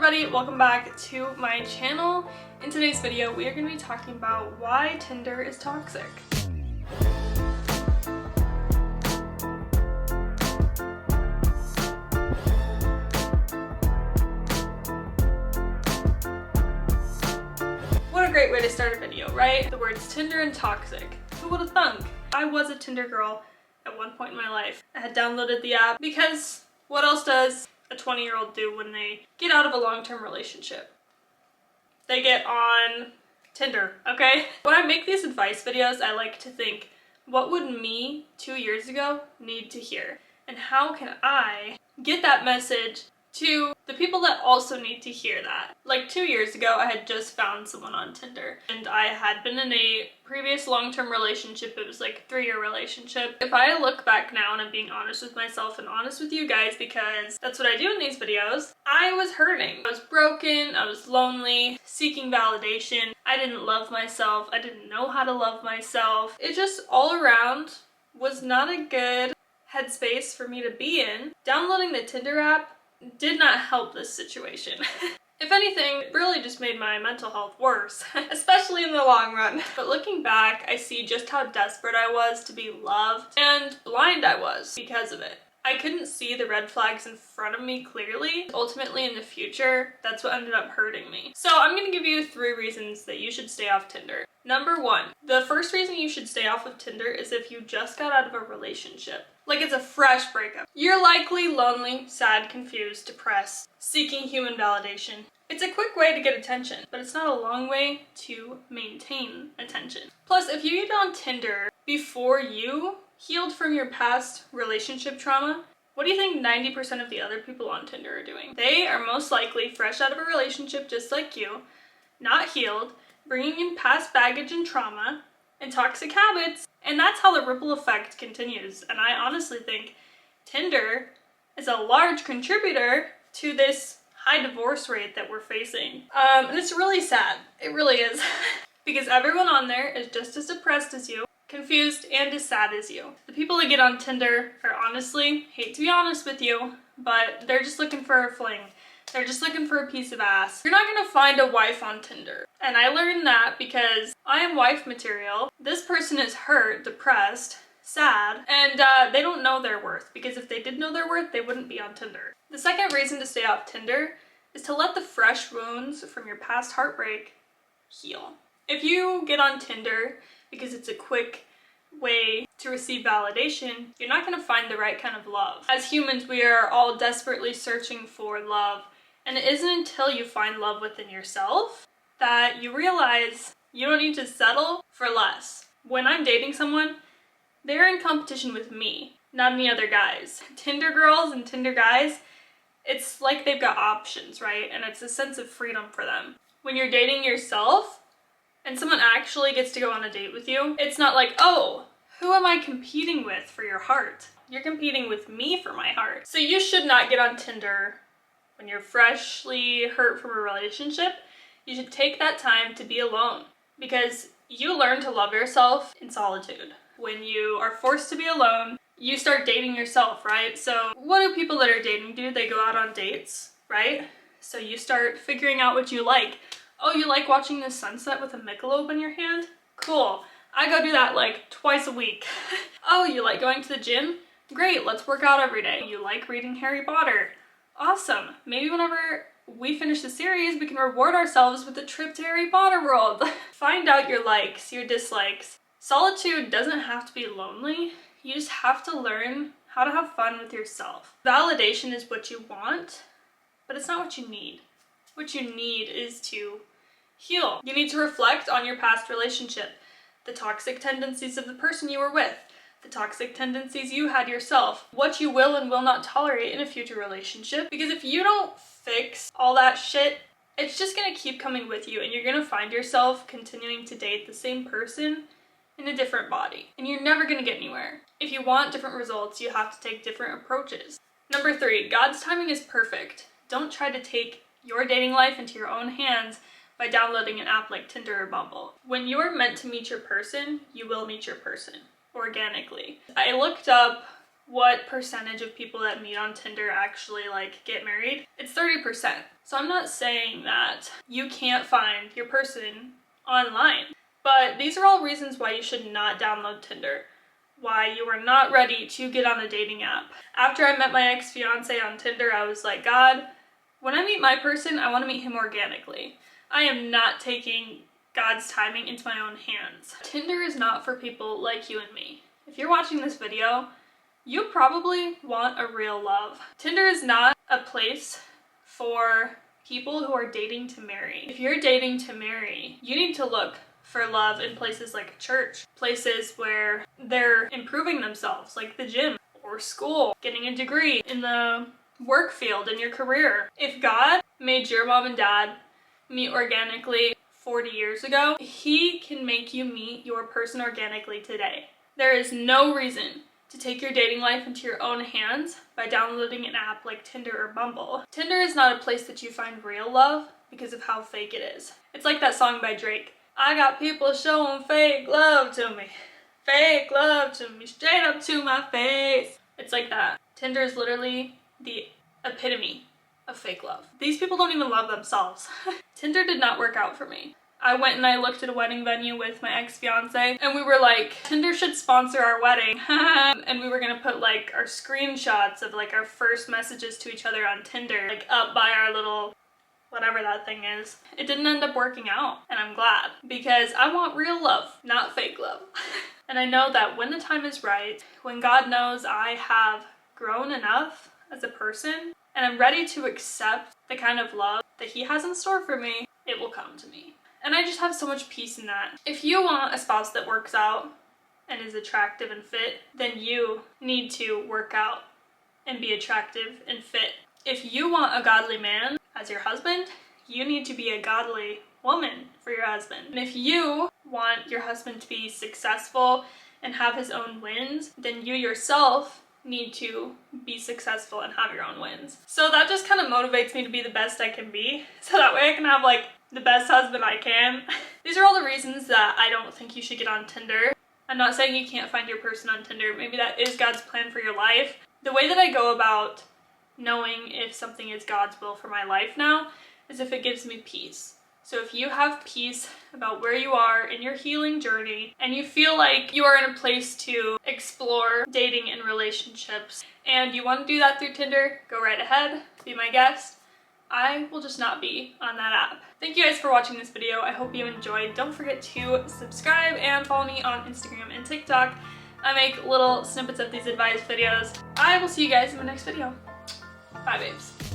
everybody, welcome back to my channel. In today's video, we are going to be talking about why Tinder is toxic. What a great way to start a video, right? The words Tinder and toxic. Who would have thunk? I was a Tinder girl at one point in my life. I had downloaded the app because what else does a 20-year-old do when they get out of a long-term relationship? They get on Tinder, okay? When I make these advice videos, I like to think, what would me 2 years ago need to hear? And how can I get that message to the people that also need to hear that? Like 2 years ago, I had just found someone on Tinder and I had been in a previous long-term relationship. It was like a 3-year relationship. If I look back now, and I'm being honest with myself and honest with you guys because that's what I do in these videos, I was hurting. I was broken, I was lonely, seeking validation. I didn't love myself. I didn't know how to love myself. It just all around was not a good headspace for me to be in. Downloading the Tinder app did not help this situation. If anything, it really just made my mental health worse, especially in the long run. But looking back, I see just how desperate I was to be loved and blind I was because of it. I couldn't see the red flags in front of me clearly. Ultimately, in the future, that's what ended up hurting me. So I'm gonna give you 3 reasons that you should stay off Tinder. Number 1, the first reason you should stay off of Tinder is if you just got out of a relationship. Like it's a fresh breakup. You're likely lonely, sad, confused, depressed, seeking human validation. It's a quick way to get attention, but it's not a long way to maintain attention. Plus, if you get on Tinder before you healed from your past relationship trauma, what do you think 90% of the other people on Tinder are doing? They are most likely fresh out of a relationship just like you, not healed, bringing in past baggage and trauma and toxic habits, and that's how the ripple effect continues. And I honestly think Tinder is a large contributor to this high divorce rate that we're facing. And it's really sad. It really is. Because everyone on there is just as depressed as you, confused, and as sad as you. The people that get on Tinder are honestly, hate to be honest with you, but they're just looking for a fling. They're just looking for a piece of ass. You're not gonna find a wife on Tinder. And I learned that because I am wife material. This person is hurt, depressed, sad, and they don't know their worth, because if they did know their worth, they wouldn't be on Tinder. The second reason to stay off Tinder is to let the fresh wounds from your past heartbreak heal. If you get on Tinder because it's a quick way to receive validation, you're not gonna find the right kind of love. As humans, we are all desperately searching for love, and it isn't until you find love within yourself that you realize you don't need to settle for less. When I'm dating someone, they're in competition with me, not any other guys. Tinder girls and Tinder guys, it's like they've got options, right? And it's a sense of freedom for them. When you're dating yourself and someone actually gets to go on a date with you, it's not like, oh, who am I competing with for your heart? You're competing with me for my heart. So you should not get on Tinder when you're freshly hurt from a relationship. You should take that time to be alone, because you learn to love yourself in solitude. When you are forced to be alone, you start dating yourself, right? So what do people that are dating do? They go out on dates, right? So you start figuring out what you like. Oh, you like watching the sunset with a Michelob in your hand? Cool. I go do that like twice a week. Oh, you like going to the gym? Great, let's work out every day. You like reading Harry Potter? Awesome. Maybe whenever we finish the series, we can reward ourselves with a trip to Harry Potter World. Find out your likes, your dislikes. Solitude doesn't have to be lonely. You just have to learn how to have fun with yourself. Validation is what you want, but it's not what you need. What you need is to heal. You need to reflect on your past relationship, the toxic tendencies of the person you were with, the toxic tendencies you had yourself, what you will and will not tolerate in a future relationship. Because if you don't fix all that shit, it's just gonna keep coming with you, and you're gonna find yourself continuing to date the same person in a different body, and you're never gonna get anywhere. If you want different results, you have to take different approaches. Number 3, God's timing is perfect. Don't try to take your dating life into your own hands by downloading an app like Tinder or Bumble. When you are meant to meet your person, you will meet your person organically. I looked up what percentage of people that meet on Tinder actually like get married. It's 30%. So I'm not saying that you can't find your person online, but these are all reasons why you should not download Tinder, why you are not ready to get on a dating app. After I met my ex-fiance on Tinder, I was like, God, when I meet my person, I want to meet him organically. I am not taking God's timing into my own hands. Tinder is not for people like you and me. If you're watching this video, you probably want a real love. Tinder is not a place for people who are dating to marry. If you're dating to marry, you need to look for love in places like church, places where they're improving themselves, like the gym or school, getting a degree, in the work field, in your career. If God made your mom and dad meet organically 40 years ago, he can make you meet your person organically today. There is no reason to take your dating life into your own hands by downloading an app like Tinder or Bumble. Tinder is not a place that you find real love because of how fake it is. It's like that song by Drake. I got people showing fake love to me. Fake love to me, straight up to my face. It's like that. Tinder is literally the epitome of fake love. These people don't even love themselves. Tinder did not work out for me. I went and I looked at a wedding venue with my ex-fiance and we were like, Tinder should sponsor our wedding. And we were gonna put like our screenshots of like our first messages to each other on Tinder, like up by our little whatever that thing is. It didn't end up working out, and I'm glad, because I want real love, not fake love. And I know that when the time is right, when God knows I have grown enough as a person and I'm ready to accept the kind of love that he has in store for me, it will come to me. And I just have so much peace in that. If you want a spouse that works out and is attractive and fit, then you need to work out and be attractive and fit. If you want a godly man as your husband, you need to be a godly woman for your husband. And if you want your husband to be successful and have his own wins, then you yourself need to be successful and have your own wins. So that just kind of motivates me to be the best I can be, so that way I can have like the best husband I can. These are all the reasons that I don't think you should get on Tinder. I'm not saying you can't find your person on Tinder. Maybe that is God's plan for your life. The way that I go about knowing if something is God's will for my life now is if it gives me peace. So if you have peace about where you are in your healing journey and you feel like you are in a place to explore dating and relationships and you want to do that through Tinder, go right ahead, be my guest. I will just not be on that app. Thank you guys for watching this video. I hope you enjoyed. Don't forget to subscribe and follow me on Instagram and TikTok. I make little snippets of these advice videos. I will see you guys in my next video. Bye, babes.